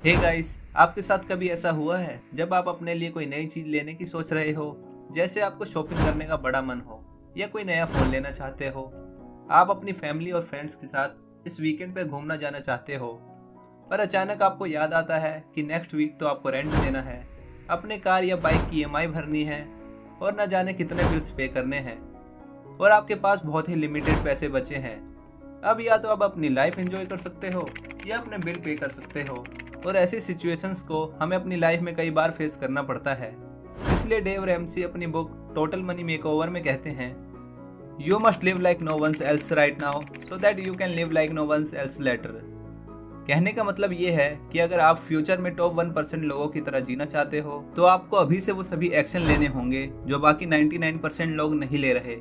Hey guys, आपके साथ कभी ऐसा हुआ है जब आप अपने लिए कोई नई चीज लेने की सोच रहे हो? जैसे आपको शॉपिंग करने का बड़ा मन हो या कोई नया फोन लेना चाहते हो। आप अपनी फैमिली और फ्रेंड्स के साथ इस वीकेंड पे घूमना जाना चाहते हो, पर अचानक आपको याद आता है कि नेक्स्ट वीक तो आपको रेंट देना है, अपने कार या बाइक की ईएमआई भरनी है और न जाने कितने बिल्स पे करने हैं, और आपके पास बहुत ही लिमिटेड पैसे बचे हैं। अब या तो आप अपनी लाइफ एंजॉय कर सकते हो या अपने बिल पे कर सकते हो, और ऐसी सिचुएशंस को हमें अपनी लाइफ में कई बार फेस करना पड़ता है। इसलिए डेव रैमसी अपनी बुक टोटल मनी मेकओवर में कहते हैं, you must live like no ones else right now so that you can live like no ones else later. कहने का मतलब ये है कि अगर आप फ्यूचर में टॉप 1% लोगों की तरह जीना चाहते हो तो आपको अभी से वो सभी एक्शन लेने होंगे जो बाकी 99% लोग नहीं ले रहे।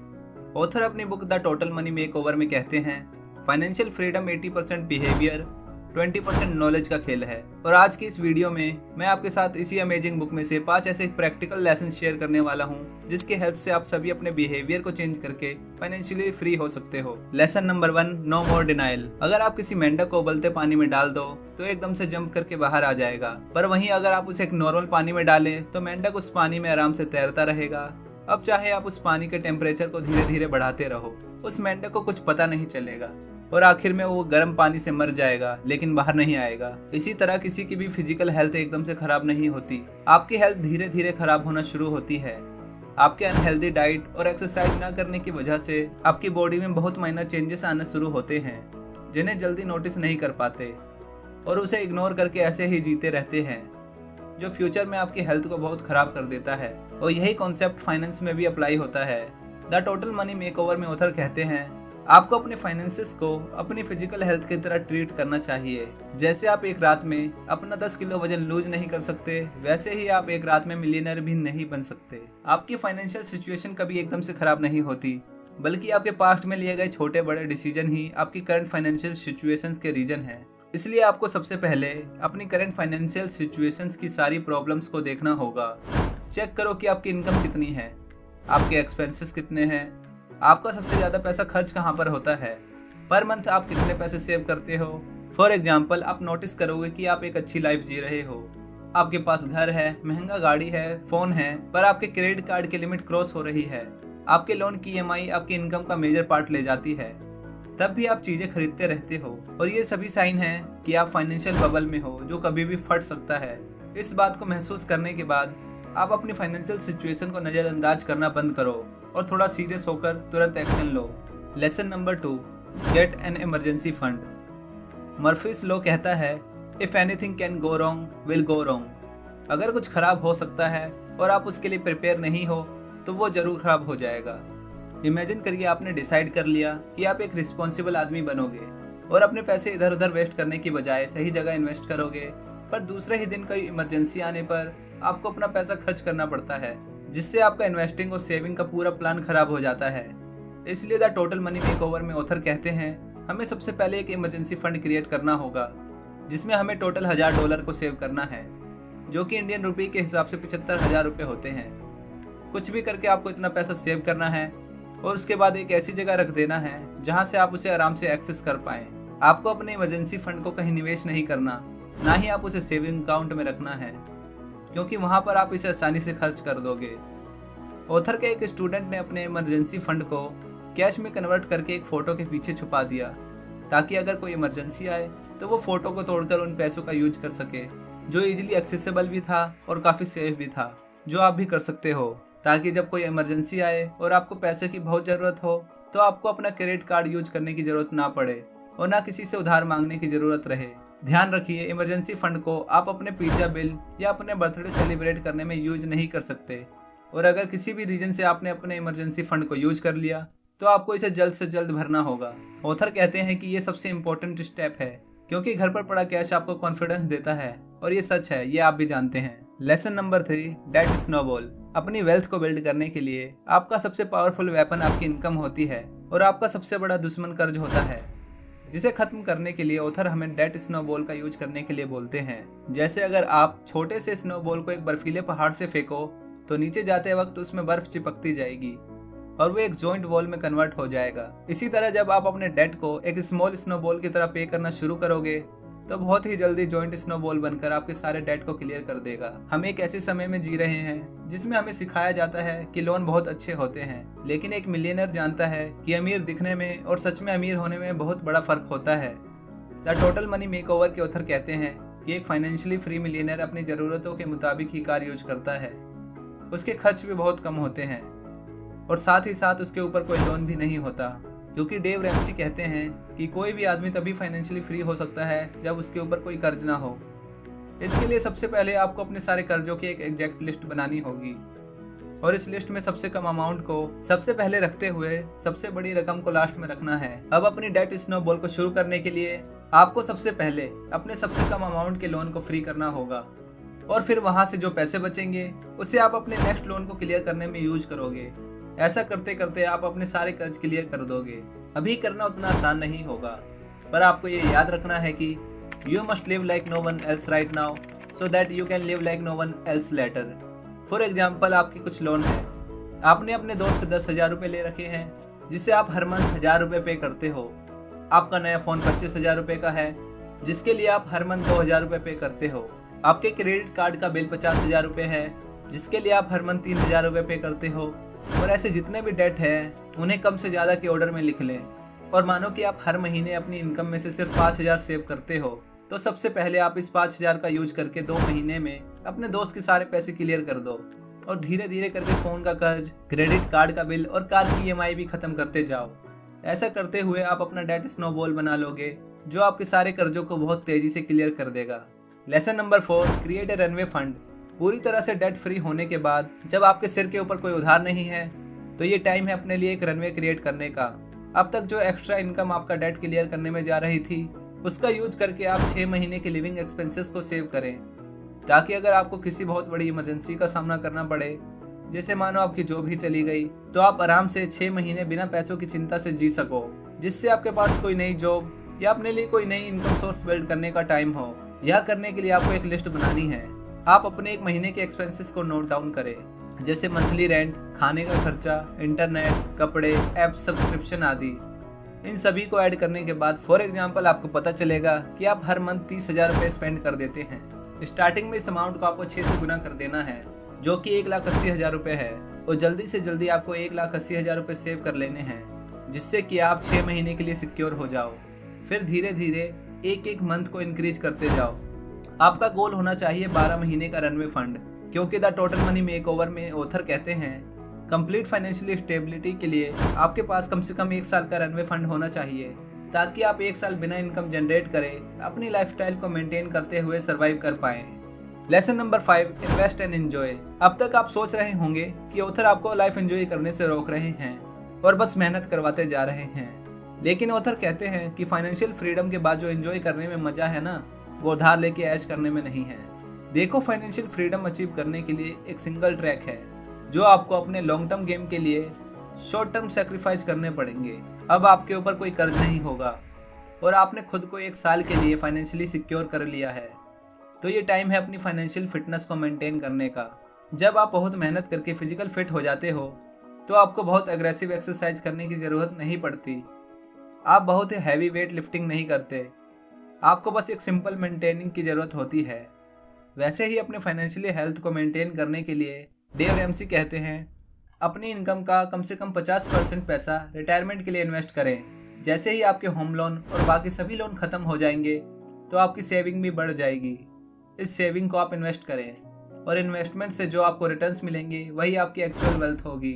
ऑथर अपनी book the total money makeover में कहते हैं, फाइनेंशियल फ्रीडम 80% बिहेवियर 20% नॉलेज का खेल है। और आज की इस वीडियो में मैं आपके साथ इसी अमेजिंग बुक में से 5 ऐसे प्रैक्टिकल लेसन शेयर करने वाला हूँ जिसके हेल्प से आप सभी अपने बिहेवियर को चेंज करके फाइनेंशियली फ्री हो सकते हो। लेसन नंबर 1, नो मोर डिनाइल। अगर आप किसी मेंढक को उबलते पानी में डाल दो तो एकदम से जंप करके बाहर आ जाएगा, पर वहीं अगर आप उसे एक नॉर्मल पानी में डालें तो मेंढक उस पानी में आराम से तैरता रहेगा। अब चाहे आप उस पानी के टेम्परेचर को धीरे धीरे बढ़ाते रहो, उस मेंढक को कुछ पता नहीं चलेगा और आखिर में वो गर्म पानी से मर जाएगा लेकिन बाहर नहीं आएगा। इसी तरह किसी की भी फिजिकल हेल्थ एकदम से खराब नहीं होती, आपकी हेल्थ धीरे धीरे खराब होना शुरू होती है। आपके अनहेल्दी डाइट और एक्सरसाइज ना करने की वजह से आपकी बॉडी में बहुत माइनर चेंजेस आना शुरू होते हैं जिन्हें जल्दी नोटिस नहीं कर पाते और उसे इग्नोर करके ऐसे ही जीते रहते हैं, जो फ्यूचर में आपकी हेल्थ को बहुत खराब कर देता है। और यही कॉन्सेप्ट फाइनेंस में भी अप्लाई होता है। द टोटल मनी मेकओवर में ऑथर कहते हैं, आपको अपने फाइनेंसेस को अपनी फिजिकल हेल्थ की तरह ट्रीट करना चाहिए। जैसे आप एक रात में अपना 10 किलो वजन लूज नहीं कर सकते, वैसे ही आप एक रात में मिलियनर भी नहीं बन सकते। आपकी फाइनेंशियल सिचुएशन कभी एकदम से खराब नहीं होती, बल्कि आपके पास्ट में लिए गए छोटे बड़े डिसीजन ही आपकी करंट फाइनेंशियल सिचुएशंस के रीजन है। इसलिए आपको सबसे पहले अपनी करंट फाइनेंशियल सिचुएशंस की सारी प्रॉब्लम्स को देखना होगा। चेक करो कि आपकी इनकम कितनी है, आपके एक्सपेंसेस कितने हैं, आपका सबसे ज़्यादा पैसा खर्च कहाँ पर होता है, पर मंथ आप कितने पैसे सेव करते हो। फॉर एग्जाम्पल, आप नोटिस करोगे कि आप एक अच्छी लाइफ जी रहे हो, आपके पास घर है, महंगा गाड़ी है, फ़ोन है, पर आपके क्रेडिट कार्ड की लिमिट क्रॉस हो रही है, आपके लोन की ईएमआई आपकी इनकम का मेजर पार्ट ले जाती है, तब भी आप चीज़ें खरीदते रहते हो। और ये सभी साइन हैं कि आप फाइनेंशियल बबल में हो जो कभी भी फट सकता है। इस बात को महसूस करने के बाद आप अपनी फाइनेंशियल सिचुएशन को नज़रअंदाज करना बंद करो और थोड़ा सीरियस होकर तुरंत action low. Lesson number 2, get an emergency fund. Murphy's law कहता है, if anything can go wrong will go wrong. अगर कुछ खराब हो सकता है और आप उसके लिए प्रिपेयर नहीं हो तो वो जरूर खराब हो जाएगा। इमेजिन करिए आपने डिसाइड कर लिया कि आप एक रिस्पॉन्सिबल आदमी बनोगे और अपने पैसे इधर उधर वेस्ट करने की बजाय सही जगह इन्वेस्ट करोगे, पर दूसरे ही दिन कोई इमरजेंसी आने पर आपको अपना पैसा खर्च करना पड़ता है, जिससे आपका इन्वेस्टिंग और सेविंग का पूरा प्लान खराब हो जाता है। इसलिए द टोटल मनी मेकओवर में ऑथर कहते हैं, हमें सबसे पहले एक इमरजेंसी फंड क्रिएट करना होगा जिसमें हमें टोटल $1000 को सेव करना है, जो कि इंडियन रुपये के हिसाब से 75,000 रुपये होते हैं। कुछ भी करके आपको इतना पैसा सेव करना है और उसके बाद एक ऐसी जगह रख देना है जहाँ से आप उसे आराम से एक्सेस कर पाएँ। आपको अपने इमरजेंसी फंड को कहीं निवेश नहीं करना, ना ही आप उसे सेविंग अकाउंट में रखना है, क्योंकि वहाँ पर आप इसे आसानी से खर्च कर दोगे। ऑथर के एक स्टूडेंट ने अपने इमरजेंसी फंड को कैश में कन्वर्ट करके एक फ़ोटो के पीछे छुपा दिया, ताकि अगर कोई इमरजेंसी आए तो वो फ़ोटो को तोड़कर उन पैसों का यूज कर सके, जो इजीली एक्सेसिबल भी था और काफ़ी सेफ भी था, जो आप भी कर सकते हो, ताकि जब कोई इमरजेंसी आए और आपको पैसे की बहुत ज़रूरत हो तो आपको अपना क्रेडिट कार्ड यूज करने की ज़रूरत ना पड़े और ना किसी से उधार मांगने की ज़रूरत रहे। ध्यान रखिए, इमरजेंसी फंड को आप अपने पिज्जा बिल या अपने बर्थडे सेलिब्रेट करने में यूज नहीं कर सकते, और अगर किसी भी रीजन से आपने अपने इमरजेंसी फंड को यूज कर लिया तो आपको इसे जल्द से जल्द भरना होगा। ऑथर कहते हैं कि ये सबसे इम्पोर्टेंट स्टेप है, क्योंकि घर पर पड़ा कैश आपको कॉन्फिडेंस देता है, और ये सच है, ये आप भी जानते हैं। Lesson number 3, debt snowball. अपनी वेल्थ को बिल्ड करने के लिए आपका सबसे पावरफुल वेपन आपकी इनकम होती है और आपका सबसे बड़ा दुश्मन कर्ज होता है, जिसे खत्म करने के लिए ऑथर हमें डेट स्नोबॉल का यूज करने के लिए बोलते हैं। जैसे अगर आप छोटे से स्नोबॉल को एक बर्फीले पहाड़ से फेंको तो नीचे जाते वक्त उसमें बर्फ चिपकती जाएगी और वो एक जॉइंट वॉल में कन्वर्ट हो जाएगा। इसी तरह जब आप अपने डेट को एक स्मॉल स्नोबॉल की तरह पे करना शुरू करोगे तो बहुत ही जल्दी जॉइंट स्नोबॉल बनकर आपके सारे डेट को क्लियर कर देगा। हम एक ऐसे समय में जी रहे हैं जिसमें हमें सिखाया जाता है कि लोन बहुत अच्छे होते हैं, लेकिन एक मिलियनर जानता है कि अमीर दिखने में और सच में अमीर होने में बहुत बड़ा फर्क होता है। द टोटल मनी मेकओवर के ऑथर कहते हैं कि एक फाइनेंशियली फ्री मिलियनर अपनी ज़रूरतों के मुताबिक ही कार यूज करता है, उसके खर्च भी बहुत कम होते हैं और साथ ही साथ उसके ऊपर कोई लोन भी नहीं होता, क्योंकि डेव रैमसी कहते हैं कि कोई भी आदमी तभी फाइनेंशियली फ्री हो सकता है जब उसके ऊपर कोई कर्ज ना हो। इसके लिए सबसे पहले आपको अपने सारे कर्जों की एक एग्जैक्ट लिस्ट बनानी होगी और इस लिस्ट में सबसे कम अमाउंट को सबसे पहले रखते हुए सबसे बड़ी रकम को लास्ट में रखना है। अब अपनी डेट स्नोबॉल को शुरू करने के लिए आपको सबसे पहले अपने सबसे कम अमाउंट के लोन को फ्री करना होगा और फिर वहां से जो पैसे बचेंगे उसे आप अपने नेक्स्ट लोन को क्लियर करने में यूज करोगे। ऐसा करते करते आप अपने सारे कर्ज क्लियर कर दोगे। अभी करना उतना आसान नहीं होगा, पर आपको ये याद रखना है कि you must live like no one else right now so that you can live like no one else later. For example, आपके कुछ लोन है, आपने अपने दोस्त से 10,000 रुपये ले रखे हैं जिससे आप हर मंथ 1,000 रुपये पे करते हो। आपका नया फ़ोन 25,000 रुपये का है जिसके लिए आप हर मंथ 2,000 रुपये पे करते हो। आपके क्रेडिट कार्ड का बिल 50,000 रुपये है जिसके लिए आप हर मंथ 3,000 रुपये पे करते हो। और ऐसे जितने भी डेट हैं उन्हें कम से ज़्यादा के ऑर्डर में लिख लें और मानो कि आप हर महीने अपनी इनकम में से सिर्फ 5,000 सेव करते हो, तो सबसे पहले आप इस 5,000 का यूज करके 2 महीने में अपने दोस्त के सारे पैसे क्लियर कर दो और धीरे धीरे करके फ़ोन का कर्ज, क्रेडिट कार्ड का बिल और कार की EMI भी खत्म करते जाओ। ऐसा करते हुए आप अपना डेट स्नोबॉल बना लोगे जो आपके सारे कर्जों को बहुत तेजी से क्लियर कर देगा। Lesson number 4, create a runway fund. पूरी तरह से डेट फ्री होने के बाद जब आपके सिर के ऊपर कोई उधार नहीं है तो ये टाइम है अपने लिए एक रनवे क्रिएट करने का। अब तक जो एक्स्ट्रा इनकम आपका डेट क्लियर करने में जा रही थी उसका यूज करके आप 6 महीने के लिविंग एक्सपेंसेस को सेव करें, ताकि अगर आपको किसी बहुत बड़ी इमरजेंसी का सामना करना पड़े, जैसे मानो आपकी जॉब ही चली गई, तो आप आराम से 6 महीने बिना पैसों की चिंता से जी सको, जिससे आपके पास कोई नई जॉब या अपने लिए कोई नई इनकम सोर्स बिल्ड करने का टाइम हो। यह करने के लिए आपको एक लिस्ट बनानी है। आप अपने एक महीने के एक्सपेंसेस को नोट डाउन करें, जैसे मंथली रेंट, खाने का खर्चा, इंटरनेट, कपड़े, ऐप सब्सक्रिप्शन आदि। इन सभी को ऐड करने के बाद फॉर एग्जांपल आपको पता चलेगा कि आप हर मंथ 30,000 रुपये स्पेंड कर देते हैं। स्टार्टिंग में इस अमाउंट को आपको 6 से गुना कर देना है, जो कि 1,80,000 रुपये है, और जल्दी से जल्दी आपको 1,80,000 रुपये सेव कर लेने हैं, जिससे कि आप 6 महीने के लिए सिक्योर हो जाओ। फिर धीरे धीरे एक एक मंथ को इंक्रीज करते जाओ। आपका गोल होना चाहिए 12 महीने का रनवे फंड, क्योंकि द टोटल मनी मेकओवर में ऑथर कहते हैं कंप्लीट फाइनेंशियल स्टेबिलिटी के लिए आपके पास कम से कम 1 साल का रनवे फंड होना चाहिए, ताकि आप 1 साल बिना इनकम जनरेट करें अपनी लाइफस्टाइल को मेंटेन करते हुए सरवाइव कर पाएं। Lesson number 5, invest and enjoy. अब तक आप सोच रहे होंगे कि ऑथर आपको लाइफ एंजॉय करने से रोक रहे हैं और बस मेहनत करवाते जा रहे हैं, लेकिन ऑथर कहते हैं कि फाइनेंशियल फ्रीडम के बाद जो एंजॉय करने में मजा है ना, वो उधार लेके ऐश करने में नहीं है। देखो, फाइनेंशियल फ्रीडम अचीव करने के लिए एक सिंगल ट्रैक है जो आपको अपने लॉन्ग टर्म गेम के लिए शॉर्ट टर्म सेक्रीफाइस करने पड़ेंगे। अब आपके ऊपर कोई कर्ज नहीं होगा और आपने खुद को 1 साल के लिए फाइनेंशियली सिक्योर कर लिया है, तो ये टाइम है अपनी फाइनेंशियल फिटनेस को मेंटेन करने का। जब आप बहुत मेहनत करके फिजिकल फिट हो जाते हो तो आपको बहुत एग्रेसिव एक्सरसाइज करने की ज़रूरत नहीं पड़ती। आप बहुत ही हैवी वेट लिफ्टिंग नहीं करते, आपको बस एक सिंपल मेंटेनिंग की ज़रूरत होती है। वैसे ही अपने फाइनेंशियली हेल्थ को मेंटेन करने के लिए डेव रैमसी कहते हैं अपनी इनकम का कम से कम 50% पैसा रिटायरमेंट के लिए इन्वेस्ट करें। जैसे ही आपके होम लोन और बाकी सभी लोन खत्म हो जाएंगे तो आपकी सेविंग भी बढ़ जाएगी। इस सेविंग को आप इन्वेस्ट करें और इन्वेस्टमेंट से जो आपको रिटर्न्स मिलेंगे वही आपकी एक्चुअल वेल्थ होगी।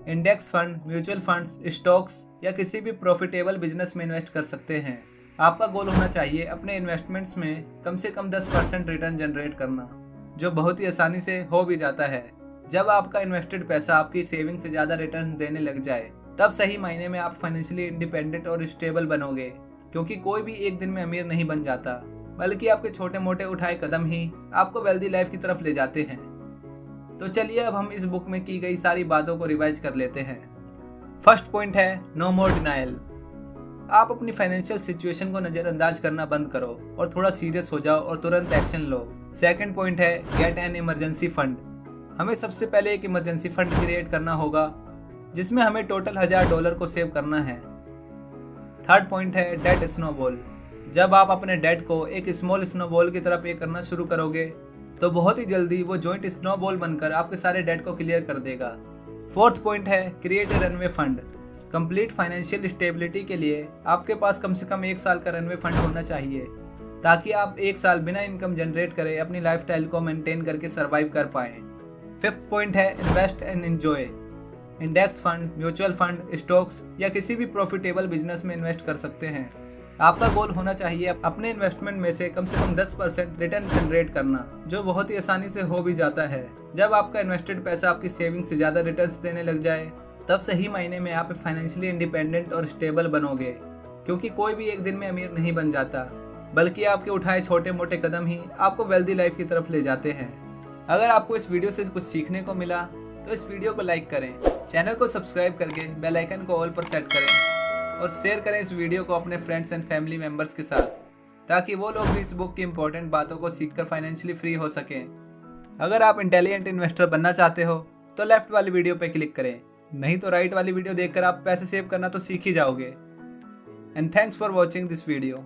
Index fund, mutual funds, stocks या किसी भी प्रॉफिटेबल बिजनेस में इन्वेस्ट कर सकते हैं। आपका गोल होना चाहिए अपने इन्वेस्टमेंट्स में कम से कम 10% रिटर्न जनरेट करना, जो बहुत ही आसानी से हो भी जाता है। जब आपका इन्वेस्टेड पैसा आपकी सेविंग से ज़्यादा रिटर्न देने लग जाए, तब सही मायने में आप फाइनेंशियली इंडिपेंडेंट और स्टेबल बनोगे, क्योंकि कोई भी एक दिन में अमीर नहीं बन जाता, बल्कि आपके छोटे मोटे उठाए कदम ही आपको वेल्दी लाइफ की तरफ ले जाते हैं। तो चलिए अब हम इस बुक में की गई सारी बातों को रिवाइज कर लेते हैं। फर्स्ट पॉइंट है नो मोर डिनायल। आप अपनी फाइनेंशियल सिचुएशन को नज़रअंदाज करना बंद करो और थोड़ा सीरियस हो जाओ और तुरंत एक्शन लो। सेकंड पॉइंट है गेट एन इमरजेंसी फंड। हमें सबसे पहले एक इमरजेंसी फंड क्रिएट करना होगा जिसमें हमें टोटल $1,000 को सेव करना है। थर्ड पॉइंट है डेट स्नोबॉल। जब आप अपने डेट को एक स्मॉल स्नोबॉल की तरह पे करना शुरू करोगे तो बहुत ही जल्दी वो जॉइंट स्नोबॉल बनकर आपके सारे डेट को क्लियर कर देगा। फोर्थ पॉइंट है create a runway fund. Complete financial stability के लिए आपके पास कम से कम 1 साल का रनवे फंड होना चाहिए, ताकि आप 1 साल बिना इनकम जनरेट करे अपनी लाइफस्टाइल को मेंटेन करके सरवाइव कर पाएं। फिफ्थ पॉइंट है invest and enjoy. Index fund, mutual fund, stocks या किसी भी प्रॉफिटेबल बिजनेस में इन्वेस्ट कर सकते हैं। आपका गोल होना चाहिए अपने इन्वेस्टमेंट में से कम 10% रिटर्न जनरेट करना, जो बहुत ही आसानी से हो भी जाता है। जब आपका इन्वेस्टेड पैसा आपकी सेविंग से ज़्यादा रिटर्न्स देने लग जाए तब सही मायने में आप फाइनेंशियली इंडिपेंडेंट और स्टेबल बनोगे, क्योंकि कोई भी एक दिन में अमीर नहीं बन जाता, बल्कि आपके उठाए छोटे मोटे कदम ही आपको वेल्दी लाइफ की तरफ ले जाते हैं। अगर आपको इस वीडियो से कुछ सीखने को मिला तो इस वीडियो को लाइक करें, चैनल को सब्सक्राइब करके बेल आइकन को ऑल पर सेट करें और शेयर करें इस वीडियो को अपने फ्रेंड्स एंड फैमिली मेंबर्स के साथ, ताकि वो लोग भी इस बुक की इंपॉर्टेंट बातों को सीखकर फाइनेंशियली फ्री हो सकें। अगर आप इंटेलिजेंट इन्वेस्टर बनना चाहते हो तो लेफ्ट वाली वीडियो पे क्लिक करें, नहीं तो राइट वाली वीडियो देखकर आप पैसे सेव करना तो सीख ही जाओगे। And thanks for watching this video.